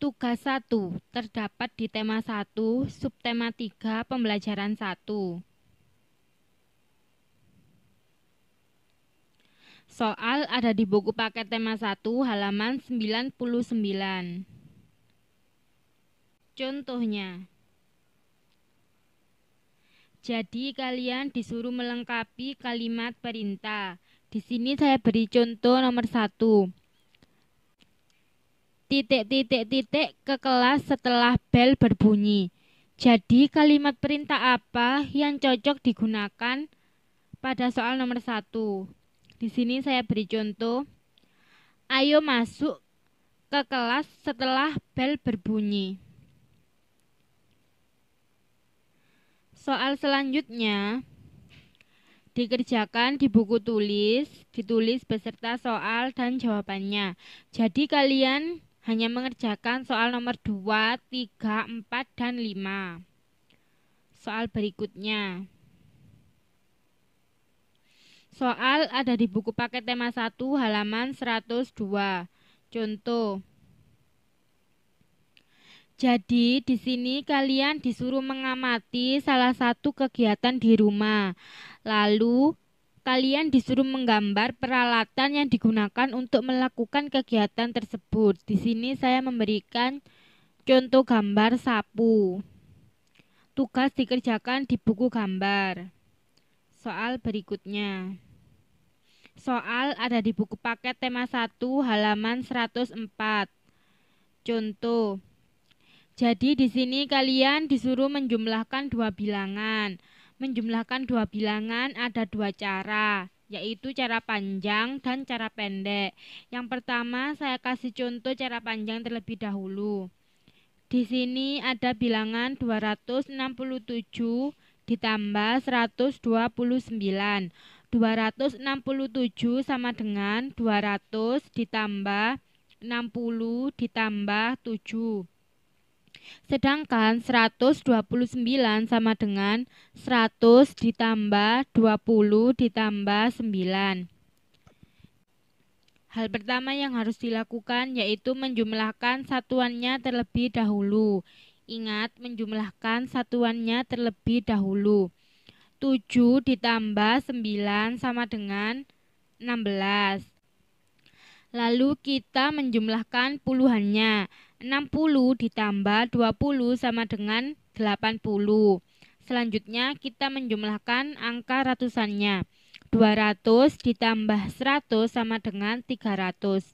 Tugas 1 terdapat di tema 1, subtema 3, pembelajaran 1. Soal ada di buku paket tema 1 halaman 99. Contohnya, jadi kalian disuruh melengkapi kalimat perintah. Di sini saya beri contoh nomor 1. Titik ke kelas setelah bel berbunyi. Jadi kalimat perintah apa yang cocok digunakan pada soal nomor 1? Di sini saya beri contoh. Ayo masuk ke kelas setelah bel berbunyi. Soal selanjutnya dikerjakan di buku tulis, ditulis beserta soal dan jawabannya. Jadi kalian hanya mengerjakan soal nomor 2, 3, 4, dan 5. Soal berikutnya. Soal ada di buku paket tema 1 halaman 102. Contoh. Jadi di sini kalian disuruh mengamati salah satu kegiatan di rumah. Lalu kalian disuruh menggambar peralatan yang digunakan untuk melakukan kegiatan tersebut. Di sini saya memberikan contoh gambar sapu. Tugas dikerjakan di buku gambar. Soal berikutnya. Soal ada di buku paket tema 1 halaman 104. Contoh. Jadi di sini kalian disuruh menjumlahkan dua bilangan. Menjumlahkan dua bilangan ada dua cara, yaitu cara panjang dan cara pendek. Yang pertama saya kasih contoh cara panjang terlebih dahulu. Di sini ada bilangan 267 ditambah 129. 267 sama dengan 200 ditambah 60 ditambah 7. Sedangkan 129 sama dengan 100 ditambah 20 ditambah 9. Hal pertama yang harus dilakukan yaitu menjumlahkan satuannya terlebih dahulu. Ingat, menjumlahkan satuannya terlebih dahulu. 7 ditambah 9 sama dengan 16. Lalu kita menjumlahkan puluhannya. 60 ditambah 20 sama dengan 80. Selanjutnya kita menjumlahkan angka ratusannya. 200 ditambah 100 sama dengan 300.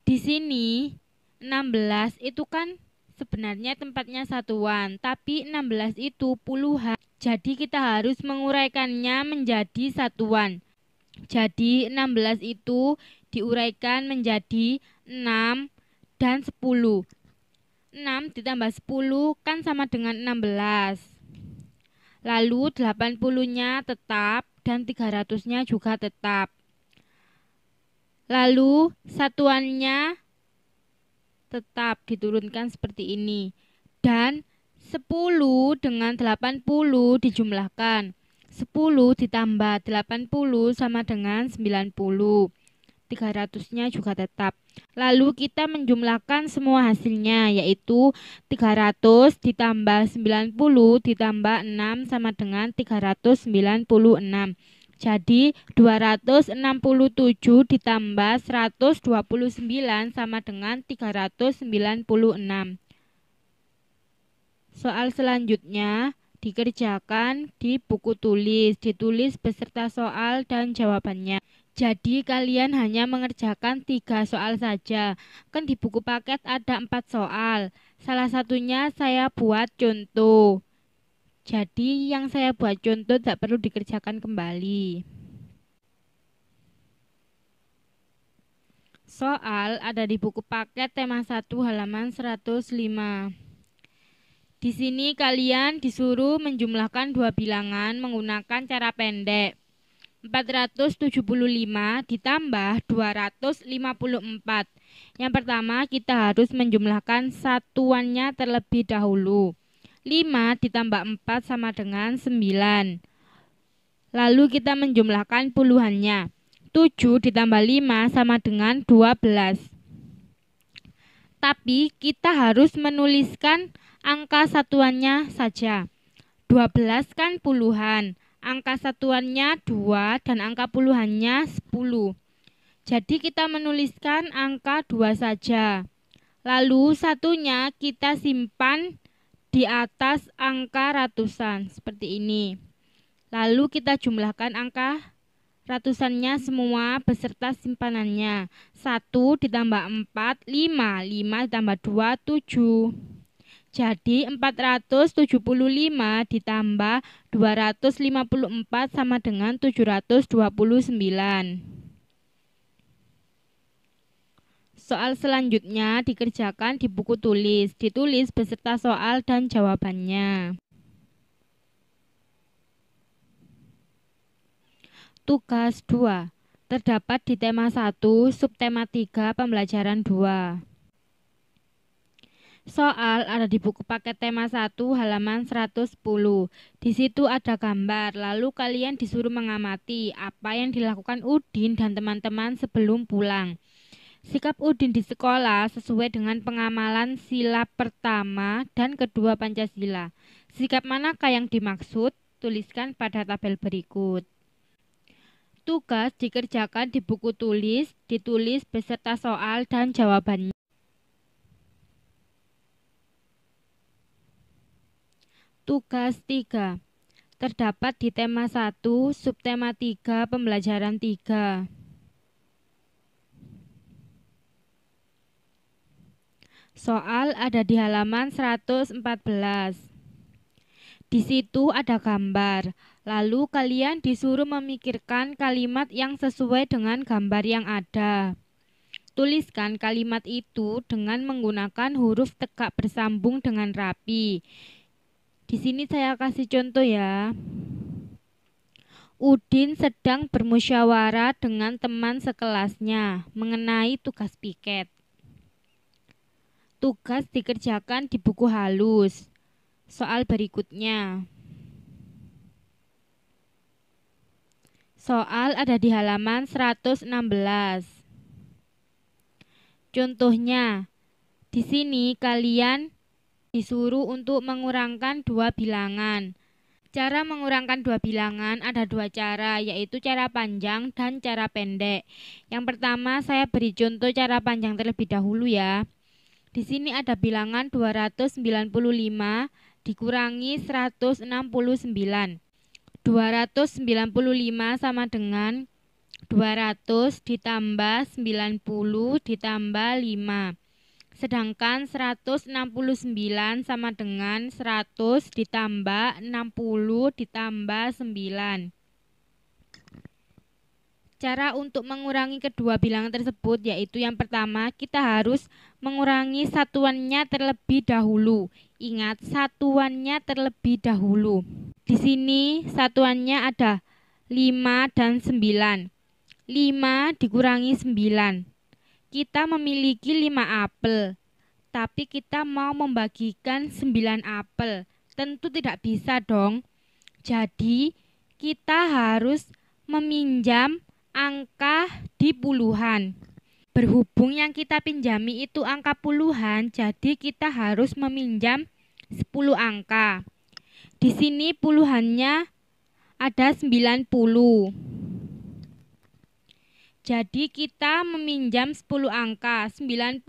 Di sini 16 itu kan sebenarnya tempatnya satuan, tapi 16 itu puluhan. Jadi kita harus menguraikannya menjadi satuan. Jadi 16 itu diuraikan menjadi 6 dan 10. 6 ditambah 10 kan sama dengan 16. Lalu 80-nya tetap dan 300-nya juga tetap. Lalu satuannya tetap diturunkan seperti ini. Dan 10 dengan 80 dijumlahkan. 10 ditambah 80 sama dengan 90. 300-nya juga tetap. Lalu kita menjumlahkan semua hasilnya, yaitu 300 ditambah 90 ditambah 6 sama dengan 396. Jadi 267 ditambah 129 sama dengan 396. Soal selanjutnya dikerjakan di buku tulis, ditulis beserta soal dan jawabannya. Jadi kalian hanya mengerjakan 3 soal saja. Kan di buku paket ada 4 soal. Salah satunya saya buat contoh. Jadi yang saya buat contoh tidak perlu dikerjakan kembali. Soal ada di buku paket tema 1 halaman 105. Di sini kalian disuruh menjumlahkan dua bilangan menggunakan cara pendek. 475 ditambah 254. Yang pertama kita harus menjumlahkan satuannya terlebih dahulu. 5 ditambah 4 sama dengan 9. Lalu kita menjumlahkan puluhannya. 7 ditambah 5 sama dengan 12. Tapi kita harus menuliskan angka satuannya saja. 12 kan puluhan, angka satuannya 2 dan angka puluhannya 10. Jadi kita menuliskan angka 2 saja. Lalu satunya kita simpan di atas angka ratusan seperti ini. Lalu kita jumlahkan angka ratusannya semua beserta simpanannya. 1 ditambah 4, 5. 5 ditambah 2, 7. Jadi 475 ditambah 254 sama dengan 729. Soal selanjutnya dikerjakan di buku tulis. Ditulis beserta soal dan jawabannya. Tugas 2. Terdapat di tema 1, subtema 3, pembelajaran 2. Soal ada di buku paket tema 1 halaman 110. Di situ ada gambar, lalu kalian disuruh mengamati apa yang dilakukan Udin dan teman-teman sebelum pulang. Sikap Udin di sekolah sesuai dengan pengamalan sila pertama dan kedua Pancasila. Sikap manakah yang dimaksud? Tuliskan pada tabel berikut. Tugas dikerjakan di buku tulis, ditulis beserta soal dan jawabannya. Tugas 3. Terdapat di tema 1, subtema 3, pembelajaran 3. Soal ada di halaman 114. Di situ ada gambar. Lalu kalian disuruh memikirkan kalimat yang sesuai dengan gambar yang ada. Tuliskan kalimat itu dengan menggunakan huruf tegak bersambung dengan rapi. Di sini saya kasih contoh ya. Udin sedang bermusyawarah dengan teman sekelasnya mengenai tugas piket. Tugas dikerjakan di buku halus. Soal berikutnya. Soal ada di halaman 116. Contohnya, di sini kalian disuruh untuk mengurangkan 2 bilangan. Cara mengurangkan 2 bilangan ada 2 cara, yaitu cara panjang dan cara pendek. Yang pertama saya beri contoh cara panjang terlebih dahulu ya. Di sini ada bilangan 295 dikurangi 169. 295 sama dengan 200 ditambah 90 ditambah 5. Sedangkan 169 sama dengan 100 ditambah 60 ditambah 9. Cara untuk mengurangi kedua bilangan tersebut yaitu yang pertama kita harus mengurangi satuannya terlebih dahulu. Ingat, satuannya terlebih dahulu. Di sini satuannya ada 5 dan 9. 5 dikurangi 9. Kita memiliki 5 apel, tapi kita mau membagikan 9 apel. Tentu tidak bisa dong. Jadi kita harus meminjam angka di puluhan. Berhubung yang kita pinjami itu angka puluhan, jadi kita harus meminjam 10 angka. Di sini puluhannya ada 90. Jadi kita meminjam 10 angka. 90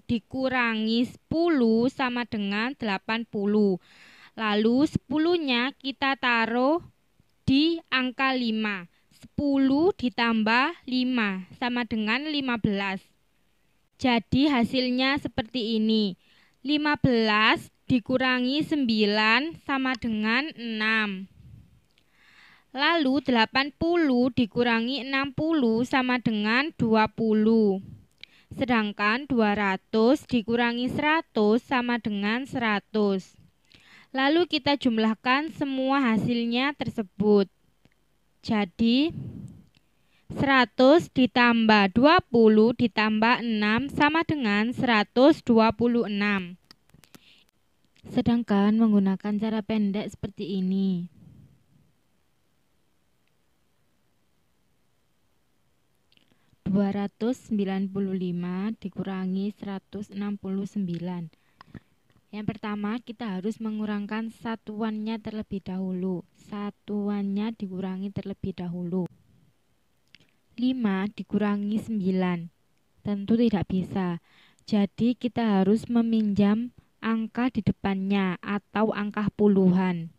dikurangi 10 sama dengan 80. Lalu 10-nya kita taruh di angka 5. 10 ditambah 5 sama dengan 15. Jadi hasilnya seperti ini. 15 dikurangi 9 sama dengan 6. Lalu 80 dikurangi 60 sama dengan 20. Sedangkan 200 dikurangi 100 sama dengan 100. Lalu kita jumlahkan semua hasilnya tersebut. Jadi 100 ditambah 20 ditambah 6 sama dengan 126. Sedangkan menggunakan cara pendek seperti ini. 295 dikurangi 169. Yang pertama kita harus mengurangkan satuannya terlebih dahulu. Satuannya dikurangi terlebih dahulu. 5 dikurangi 9. Tentu tidak bisa. Jadi kita harus meminjam angka di depannya atau angka puluhan.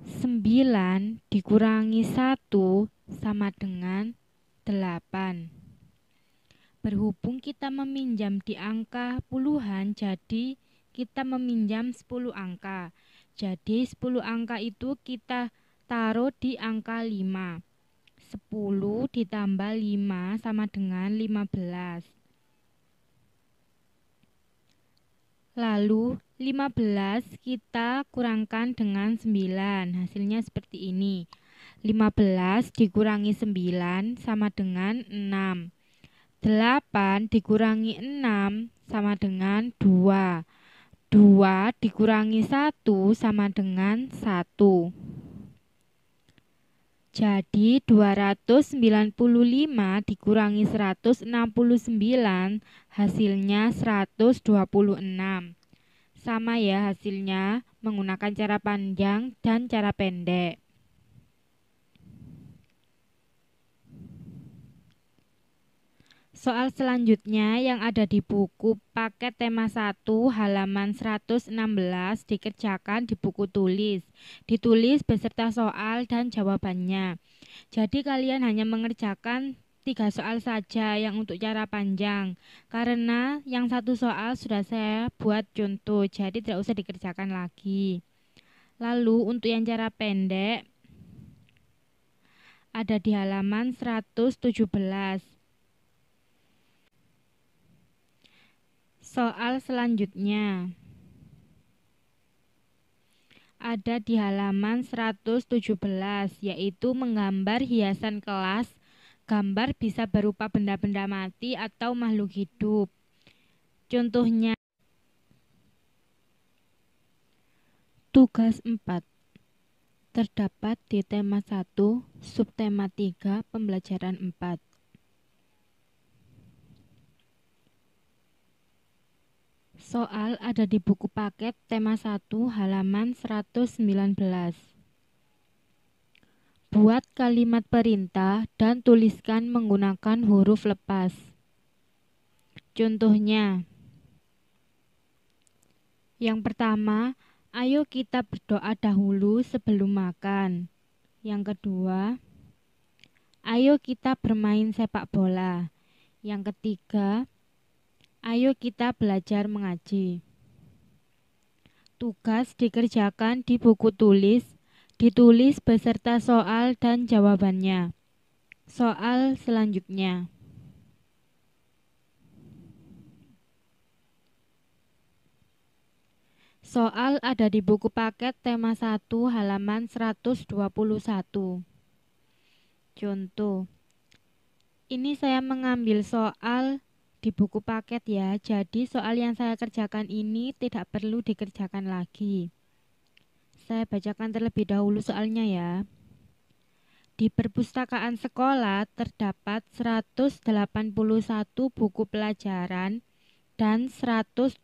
9 dikurangi 1 sama dengan 8. Berhubung kita meminjam di angka puluhan, jadi kita meminjam 10 angka. Jadi 10 angka itu kita taruh di angka 5. 10 ditambah 5 sama dengan 15. Lalu 15 kita kurangkan dengan 9. Hasilnya seperti ini. 15 dikurangi 9 sama dengan 6. 8 dikurangi 6 sama dengan 2. 2 dikurangi 1 sama dengan 1. Jadi 295 dikurangi 169 hasilnya 126. Sama ya hasilnya menggunakan cara panjang dan cara pendek. Soal selanjutnya yang ada di buku paket tema 1 halaman 116 dikerjakan di buku tulis. Ditulis beserta soal dan jawabannya. Jadi kalian hanya mengerjakan 3 soal saja yang untuk cara panjang. Karena yang satu soal sudah saya buat contoh, jadi tidak usah dikerjakan lagi. Lalu untuk yang cara pendek ada di halaman 117. Soal selanjutnya ada di halaman 117, yaitu menggambar hiasan kelas. Gambar bisa berupa benda-benda mati atau makhluk hidup. Contohnya tugas 4 terdapat di tema 1, subtema 3, pembelajaran 4. Soal ada di buku paket tema 1 halaman 119. Buat kalimat perintah dan tuliskan menggunakan huruf lepas. Contohnya, yang pertama, ayo kita berdoa dahulu sebelum makan. Yang kedua, ayo kita bermain sepak bola. Yang ketiga, ayo kita belajar mengaji. Tugas dikerjakan di buku tulis, ditulis beserta soal dan jawabannya. Soal selanjutnya. Soal ada di buku paket tema 1 halaman 121. Contoh. Ini saya mengambil soal di buku paket ya, jadi soal yang saya kerjakan ini tidak perlu dikerjakan lagi. Saya bacakan terlebih dahulu soalnya ya. Di perpustakaan sekolah terdapat 181 buku pelajaran dan 126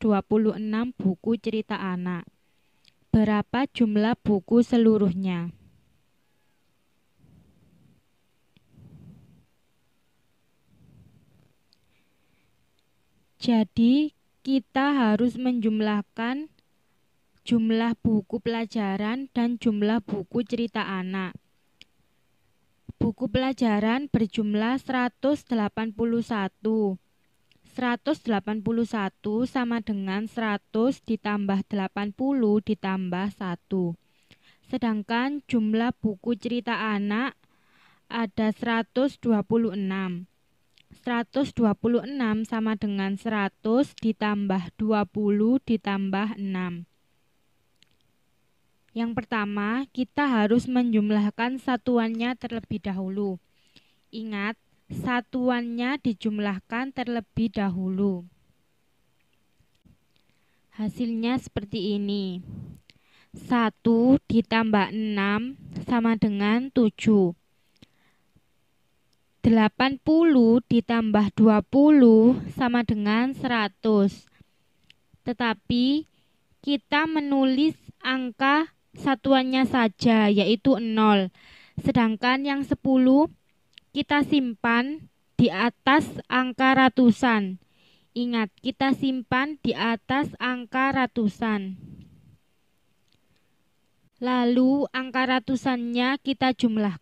buku cerita anak. Berapa jumlah buku seluruhnya? Jadi kita harus menjumlahkan jumlah buku pelajaran dan jumlah buku cerita anak. Buku pelajaran berjumlah 181. 181 sama dengan 100 ditambah 80 ditambah 1. Sedangkan jumlah buku cerita anak ada 126. 126 sama dengan 100 ditambah 20 ditambah 6. Yang pertama, kita harus menjumlahkan satuannya terlebih dahulu. Ingat, satuannya dijumlahkan terlebih dahulu. Hasilnya seperti ini. 1 ditambah 6 sama dengan 7. 80 ditambah 20 sama dengan 100. Tetapi kita menulis angka satuannya saja, yaitu 0. Sedangkan yang 10 kita simpan di atas angka ratusan. Ingat, kita simpan di atas angka ratusan. Lalu angka ratusannya kita jumlah.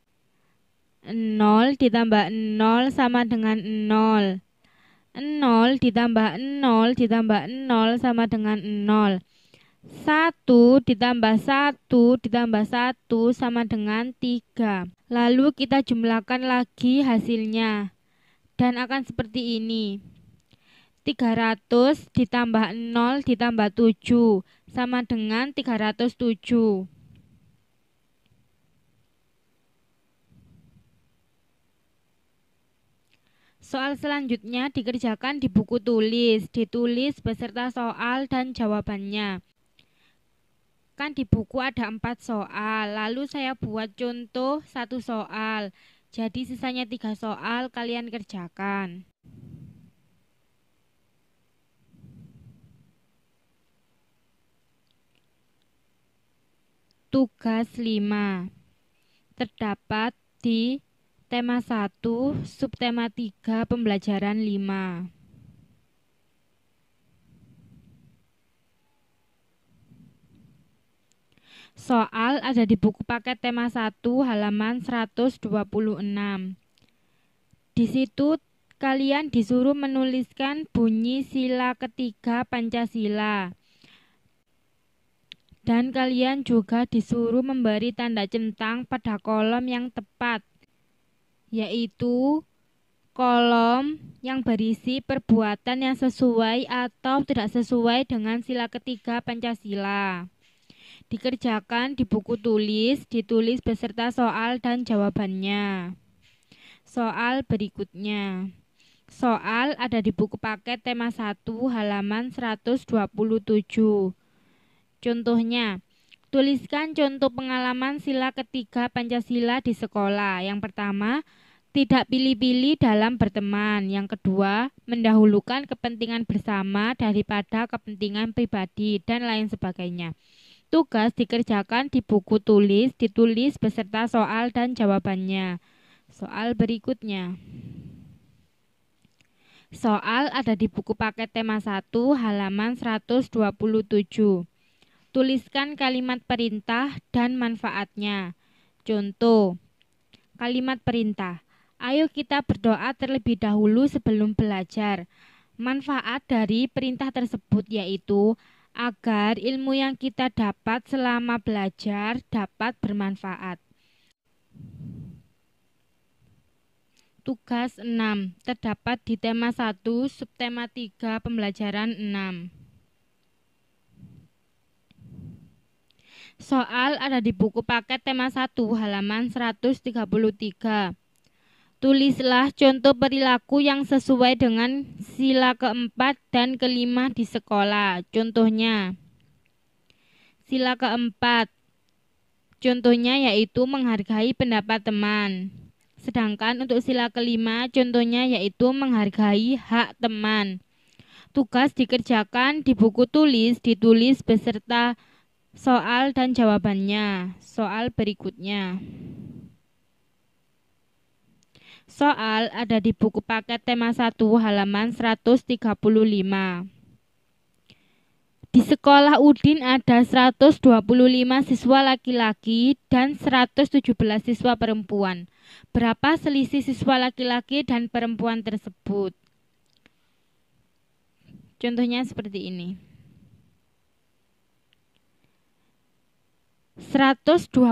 0 ditambah 0 sama dengan 0. 0 ditambah 0 ditambah 0 sama dengan 0. 1 ditambah 1 ditambah 1 sama dengan 3. Lalu kita jumlahkan lagi hasilnya. Dan akan seperti ini. 300 ditambah 0 ditambah 7 sama dengan 307. Soal selanjutnya dikerjakan di buku tulis, ditulis beserta soal dan jawabannya. Kan di buku ada 4 soal, lalu saya buat contoh 1 soal. Jadi sisanya 3 soal kalian kerjakan. Tugas 5 terdapat di tema 1, subtema 3, pembelajaran 5. Soal ada di buku paket tema 1 halaman 126. Di situ kalian disuruh menuliskan bunyi sila ketiga Pancasila. Dan kalian juga disuruh memberi tanda centang pada kolom yang tepat, yaitu kolom yang berisi perbuatan yang sesuai atau tidak sesuai dengan sila ketiga Pancasila. Dikerjakan di buku tulis, ditulis beserta soal dan jawabannya. Soal berikutnya. Soal ada di buku paket tema 1 halaman 127. Contohnya, tuliskan contoh pengalaman sila ketiga Pancasila di sekolah. Yang pertama, tidak pilih-pilih dalam berteman. Yang kedua, mendahulukan kepentingan bersama daripada kepentingan pribadi, dan lain sebagainya. Tugas dikerjakan di buku tulis, ditulis beserta soal dan jawabannya. Soal berikutnya. Soal ada di buku paket tema 1 halaman 127. Tuliskan kalimat perintah dan manfaatnya. Contoh, kalimat perintah. Ayo kita berdoa terlebih dahulu sebelum belajar. Manfaat dari perintah tersebut yaitu agar ilmu yang kita dapat selama belajar dapat bermanfaat. Tugas 6 terdapat di tema 1, subtema 3, pembelajaran 6. Soal ada di buku paket tema 1 halaman 133. Tulislah contoh perilaku yang sesuai dengan sila keempat dan kelima di sekolah. Contohnya, sila keempat. Contohnya yaitu menghargai pendapat teman. Sedangkan untuk sila kelima contohnya yaitu menghargai hak teman. Tugas dikerjakan di buku tulis, ditulis beserta soal dan jawabannya. Soal berikutnya. Soal ada di buku paket tema 1 halaman 135. Di sekolah Udin ada 125 siswa laki-laki dan 117 siswa perempuan. Berapa selisih siswa laki-laki dan perempuan tersebut? Contohnya seperti ini. 125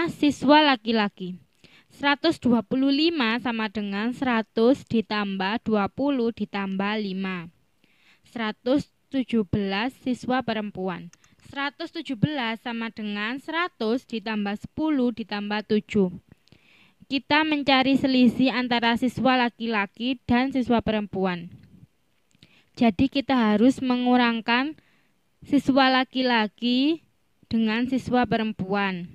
siswa laki-laki. 125 sama dengan 100 ditambah 20 ditambah 5. 117 siswa perempuan. 117 sama dengan 100 ditambah 10 ditambah 7. Kita mencari selisih antara siswa laki-laki dan siswa perempuan. Jadi kita harus mengurangkan siswa laki-laki dengan siswa perempuan.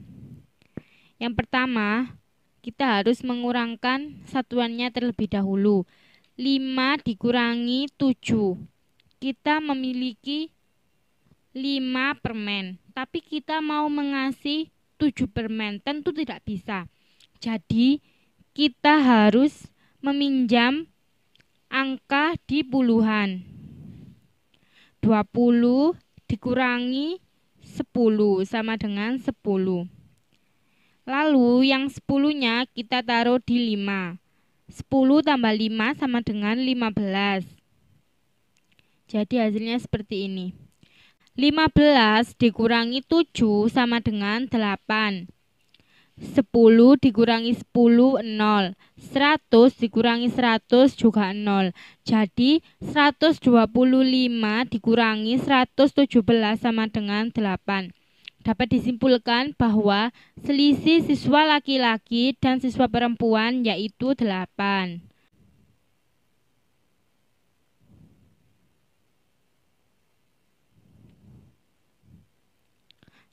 Yang pertama, kita harus mengurangkan satuannya terlebih dahulu. 5 dikurangi 7. Kita memiliki 5 permen, tapi kita mau mengasih 7 permen, tentu tidak bisa. Jadi kita harus meminjam angka di puluhan. 20 dikurangi 10 sama dengan 10. Lalu yang 10-nya kita taruh di 5. 10 tambah 5 sama dengan 15. Jadi hasilnya seperti ini. 15 dikurangi 7 sama dengan 8. 10 dikurangi 10, 0. 100 dikurangi 100 juga 0. Jadi 125 dikurangi 117 sama dengan 8. Dapat disimpulkan bahwa selisih siswa laki-laki dan siswa perempuan yaitu 8.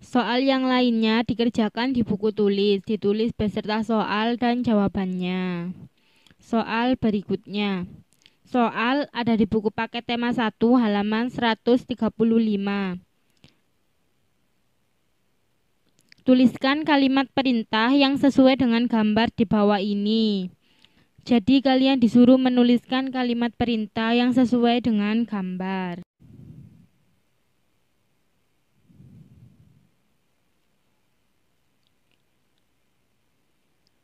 Soal yang lainnya dikerjakan di buku tulis, ditulis beserta soal dan jawabannya. Soal berikutnya. Soal ada di buku paket tema 1 halaman 135. Tuliskan kalimat perintah yang sesuai dengan gambar di bawah ini. Jadi kalian disuruh menuliskan kalimat perintah yang sesuai dengan gambar.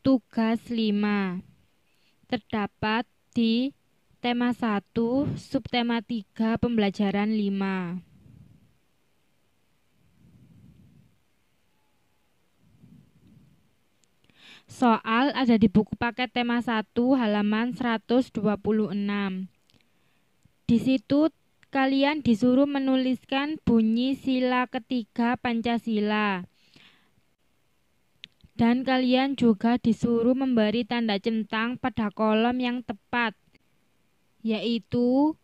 Tugas 5 terdapat di tema 1, subtema 3, pembelajaran 5. Soal ada di buku paket tema 1 halaman 126. Di situ kalian disuruh menuliskan bunyi sila ketiga Pancasila. Dan kalian juga disuruh memberi tanda centang pada kolom yang tepat, yaitu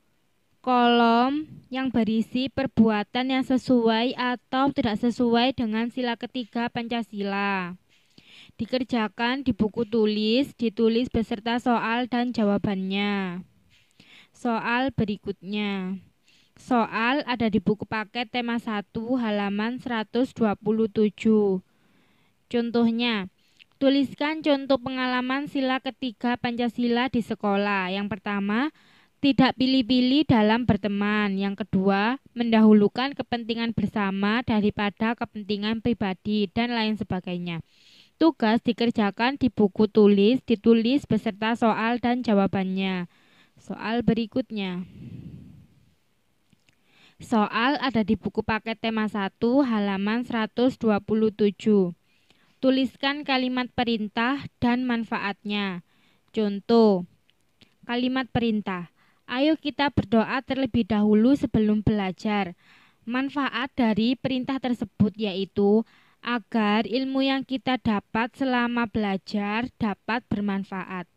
kolom yang berisi perbuatan yang sesuai atau tidak sesuai dengan sila ketiga Pancasila. Dikerjakan di buku tulis, ditulis beserta soal dan jawabannya. Soal berikutnya. Soal ada di buku paket tema 1 halaman 127. Contohnya, tuliskan contoh pengalaman sila ketiga Pancasila di sekolah. Yang pertama, tidak pilih-pilih dalam berteman. Yang kedua, mendahulukan kepentingan bersama daripada kepentingan pribadi, dan lain sebagainya. Tugas dikerjakan di buku tulis, ditulis beserta soal dan jawabannya. Soal berikutnya. Soal ada di buku paket tema 1 halaman 127. Tuliskan kalimat perintah dan manfaatnya. Contoh, kalimat perintah. Ayo kita berdoa terlebih dahulu sebelum belajar. Manfaat dari perintah tersebut yaitu agar ilmu yang kita dapat selama belajar dapat bermanfaat.